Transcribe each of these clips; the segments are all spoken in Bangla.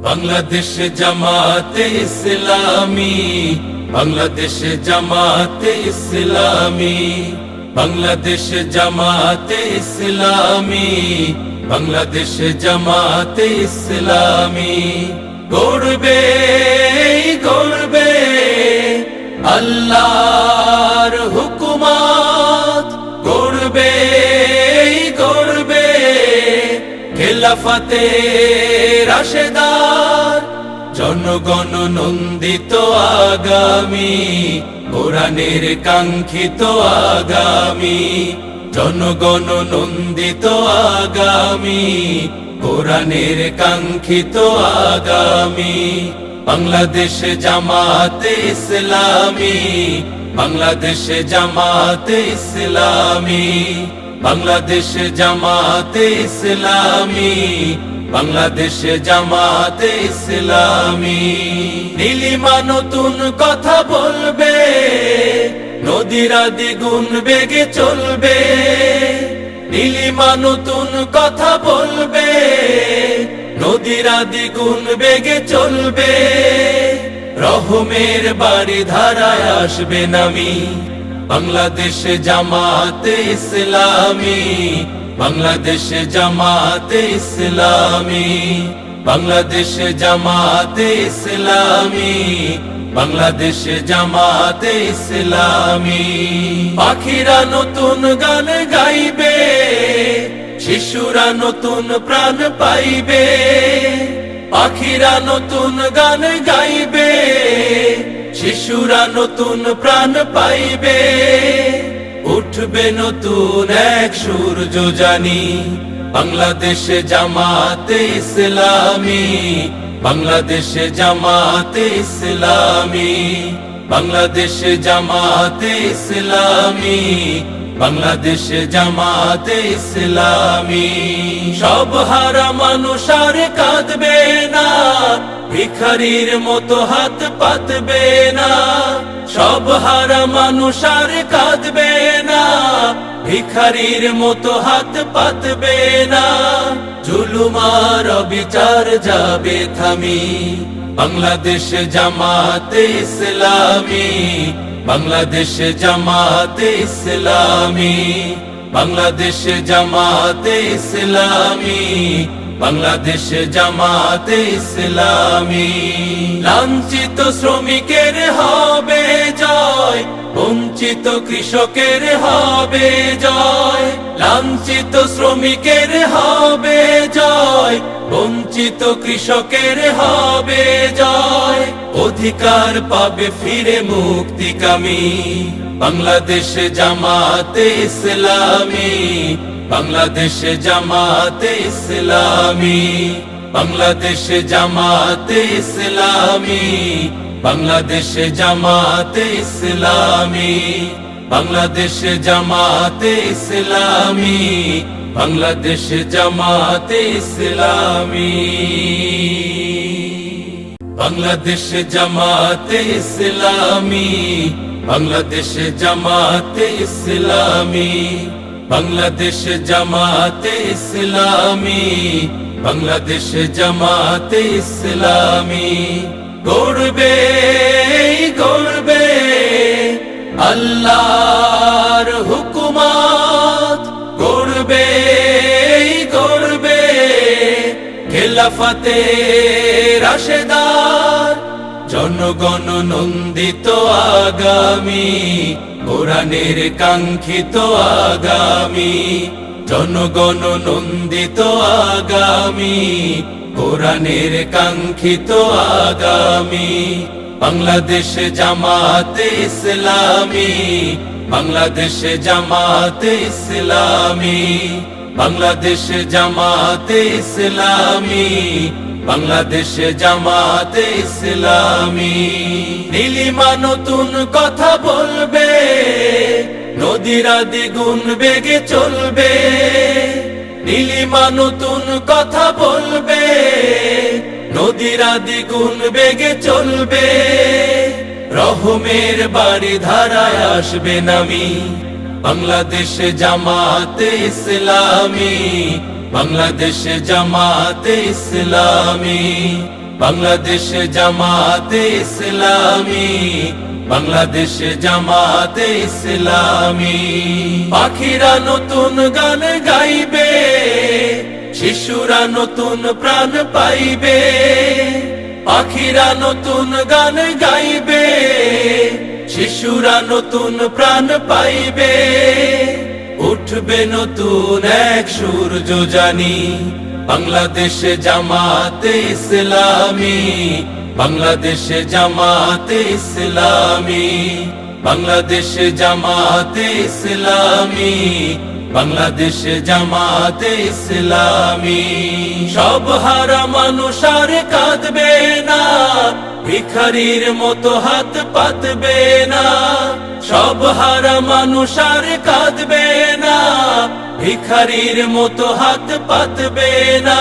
বাংলাদেশ জামাতে ইসলামী, বাংলাদেশ জামাতে ইসলামী, বাংলাদেশ জামাতে ইসলামী, বাংলাদেশ জামাতে ইসলামী। গড়বে গড়বে আল্লাহর হুকুমত, গড়বে গড়বে খেলাফতে রাশেদার, জনগণ নন্দিত আগামী, কোরআনের কাঙ্ক্ষিত আগামী, জনগণ নন্দিত আগামী, কোরআনের কাঙ্ক্ষিত আগামী। বাংলাদেশ জামাতে ইসলামী, বাংলাদেশ জামাতে ইসলামী, বাংলাদেশ জামাতে ইসলামী, বাংলাদেশ জামাতে ইসলামী। নীলিমা নতুন কথা বলবে, নদীরা দ্বিগুণ বেগে চলবে। নীলিমা নতুন কথা বলবে, নদীরা দ্বিগুণ বেগে চলবে। রহমের বাড়ি ধারায় আসবে নামি, বাংলাদেশ জামাতে ইসলামী, বাংলাদেশ জামাতে ইসলামী, বাংলাদেশ জামাতে ইসলামী, বাংলাদেশ জামাতে ইসলামী। পাখিরা নতুন গান গাইবে, শিশুরা নতুন প্রাণ পাইবে। পাখিরা নতুন গান গাইবে, শিশুরা নতুন প্রাণ পাইবে। উঠবে নতুন এক সূর্য জানি, বাংলাদেশ জামাতে ইসলামী, বাংলাদেশ জামাতে ইসলামী, বাংলাদেশ জামাতে ইসলামী, বাংলাদেশ জামাতে ইসলামী। সব হারা মানুষ আর কাঁদবে না, ভিখারির মতো হাত পাতবে না। সব হারা মানুষ আর কাঁদবে না, ভিখারির মতো হাত পাতবে না। জুলুম আর অবিচার যাবে থামি, বাংলাদেশ জামাতে ইসলামী, বাংলাদেশ জামাতে ইসলামী, বাংলাদেশ জামাতে ইসলামী, বাংলাদেশ জামাতে ইসলামী। লাঞ্ছিত শ্রমিকের হবে জয়, বঞ্চিত কৃষকের হবে জয়। লাঞ্ছিত শ্রমিকের হবে জয়, বঞ্চিত কৃষকের হবে জয়। অধিকার পাবে ফিরে মুক্তিকামী, বাংলাদেশ জামাতে ইসলামী, বাংলাদেশ জামাতে ইসলামী, বাংলাদেশ জামাতে ইসলামী, বাংলাদেশ জামাতে ইসলামী, বাংলাদেশ জামাতে ইসলামী, বাংলাদেশ জামাতে ইসলামী, বাংলাদেশ জামাতে ইসলামী, বাংলাদেশ জামাতে ইসলামী, বাংলাদেশ জামাতে ইসলামী, বাংলাদেশ জামাতে ইসলামী। গড়বে গড়বে আল্লাহর হুকুমত, গড়বে গড়বে খেলাফতে রাশেদার, জনগণ নন্দিত আগামী, কোরআনের কাঙ্ক্ষিত আগামী, জনগণ নন্দিত আগামী, কোরআনের কাঙ্ক্ষিত আগামী। বাংলাদেশ জামাতে ইসলামী, বাংলাদেশ জামাতে ইসলামী, বাংলাদেশ জামাতে ইসলামী, বাংলাদেশ জামাতে ইসলামী। নীলিমা নতুন কথা বলবে, নদীরা দ্বিগুণ বেগে চলবে। নীলিমা নতুন কথা বলবে, নদীরা দ্বিগুণ বেগে চলবে। রহমের বাড়ি ধারায় আসবে নামি, বাংলাদেশ জামাতে ইসলামী, বাংলাদেশ জামাতে ইসলামী, বাংলাদেশ জামাতে ইসলামী, বাংলাদেশ জামাতে ইসলামী। পাখিরা নতুন গান গাইবে, শিশুরা নতুন প্রাণ পাইবে। পাখিরা নতুন গান গাইবে, শিশুরা নতুন প্রাণ পাইবে। উঠবে নতুন এক সূর্য জানি, বাংলাদেশ জামাতে ইসলামী, বাংলাদেশ জামাতে ইসলামী, বাংলাদেশ জামাতে ইসলামী, বাংলাদেশ জামাতে ইসলামী। সব হারা মানুষ আর কাঁদবে না, ভিখারির মতো হাত পাতবে না। সব হারা মানুষ আর কাঁদবে না, ভিখারির মতো হাত পাতবে না।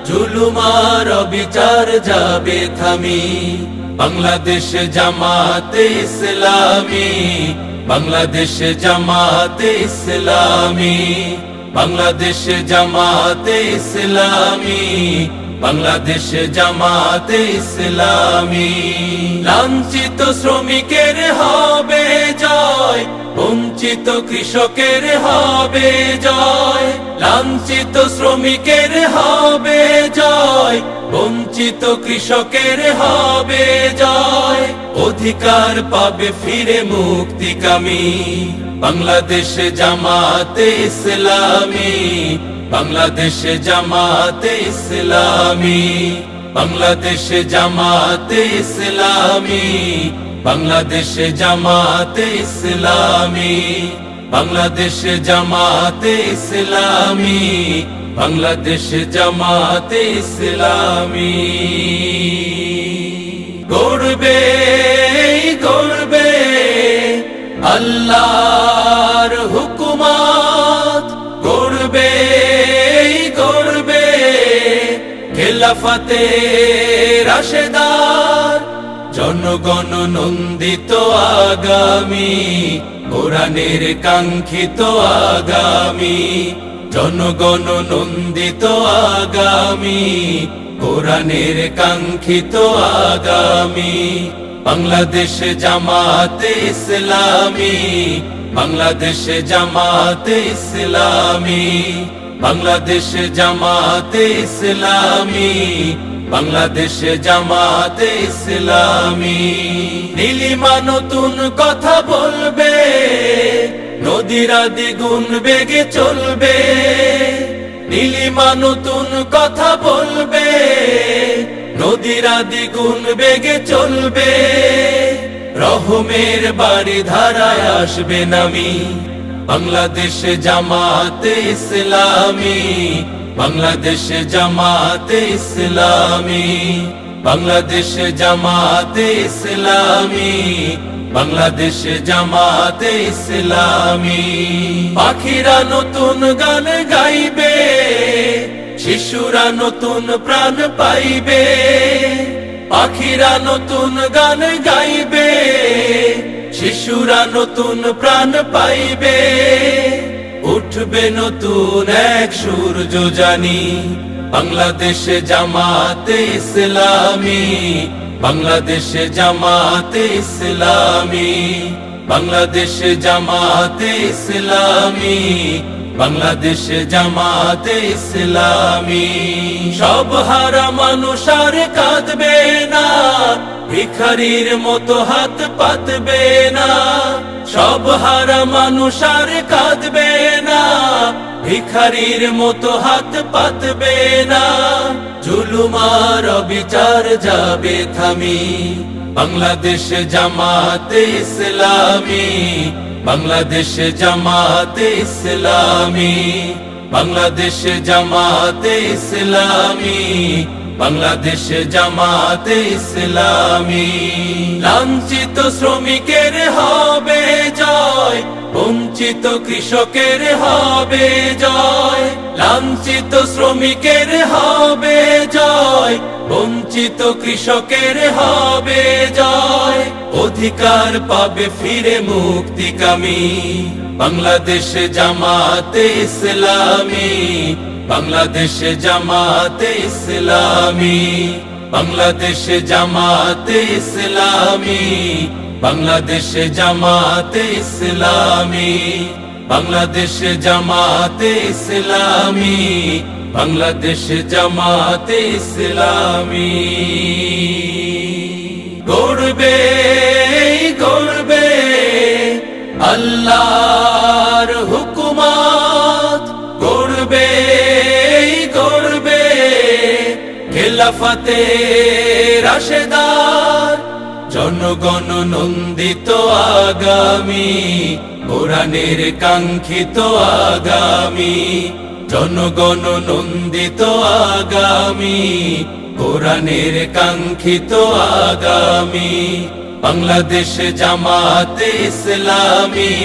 জুলুম আর অবিচার যাবে থামি, বাংলাদেশ জামাতে ইসলামী, বাংলাদেশ জামাতে ইসলামী, বাংলাদেশ জামাতে ইসলামী, বাংলাদেশ জামাতে ইসলামী। লাঞ্ছিত শ্রমিকের হবে জয়, বঞ্চিত কৃষকের হবে জয়। লাঞ্ছিত শ্রমিকের হবে জয়, বঞ্চিত কৃষকের হবে জয়। অধিকার পাবে ফিরে মুক্তিকামী, বাংলাদেশ জামাতে ইসলামী, বাংলাদেশ জামাতে ইসলামী, বাংলাদেশ জামাতে ইসলামী, বাংলাদেশ জামাতে ইসলামী, বাংলাদেশ জামাতে ইসলামী, বাংলাদেশ জামাতে ইসলামী। গড়বে গড়বে আল্লাহর হুকুমত, গড়বে গড়বে খেলাফতে রাশেদার। জনগণ নন্দিত আগামী, কোরআনের কাঙ্ক্ষিত আগামী। জনগণ নন্দিত আগামী, কোরআনের কাঙ্ক্ষিত আগামী। বাংলাদেশ জামাতে ইসলামী, বাংলাদেশ জামাতে ইসলামী, বাংলাদেশ জামাতে ইসলামী, বাংলাদেশ জামাতে ইসলামী। নীলিমা নতুন কথা বলবে, নদীরা দ্বিগুণ বেগে চলবে। নীলিমা নতুন কথা বলবে, নদীরা দ্বিগুণ বেগে চলবে। রহমের বাড়ি ধারায় আসবে নামি, বাংলাদেশ জামাতে ইসলামী, বাংলাদেশ জামাতে ইসলামী, বাংলাদেশ জামাতে ইসলামী, বাংলাদেশ জামাতে ইসলামী। পাখিরা নতুন গান গাইবে, শিশুরা নতুন প্রাণ পাইবে। পাখিরা নতুন গান গাইবে, শিশুরা নতুন প্রাণ পাইবে। উঠবে নতুন এক সূর্য জানি, বাংলাদেশ জামাতে ইসলামী, বাংলাদেশ জামাতে ইসলামী, বাংলাদেশ জামাতে ইসলামী, বাংলাদেশ জামাতে ইসলামী। সব হারা মানুষ আর কাঁদবে না, ভিখারির মতো হাত পাতবে না। সব হারা মানুষ আর কাঁদবে না, ভিখারির মতো হাত পাতবে না। জুলুম আর অবিচার যাবে থামি, বাংলাদেশ জামাতে ইসলামী, বাংলাদেশ জামাতে ইসলামী, বাংলাদেশ জামাতে ইসলামী, বাংলাদেশ জামাতে ইসলামী। লাঞ্ছিত শ্রমিকের হবে জয়, বঞ্চিত কৃষকের হবে জয়। লাঞ্ছিত শ্রমিকের হবে জয়, বঞ্চিত কৃষকের হবে জয়। অধিকার পাবে ফিরে মুক্তিকামী, বাংলাদেশ জামাতে ইসলামী, বাংলাদেশ জামাতে ইসলামী, বাংলাদেশ জামাতে ইসলামী, বাংলাদেশ জামাতে ইসলামী, বাংলাদেশ জামাতে ইসলামী, বাংলাদেশ জামাতে ইসলামী। গড়বে গড়বে আল্লাহর হুকুমত, গড়বে গড়বে খেলাফতে রাশেদার, জনগণ নন্দিত আগামী, কোরআনের কাঙ্ক্ষিত আগামী, জনগণ নন্দিত আগামী, কোরআনের কাঙ্ক্ষিত আগামী, বাংলাদেশ জামাতে ইসলামী।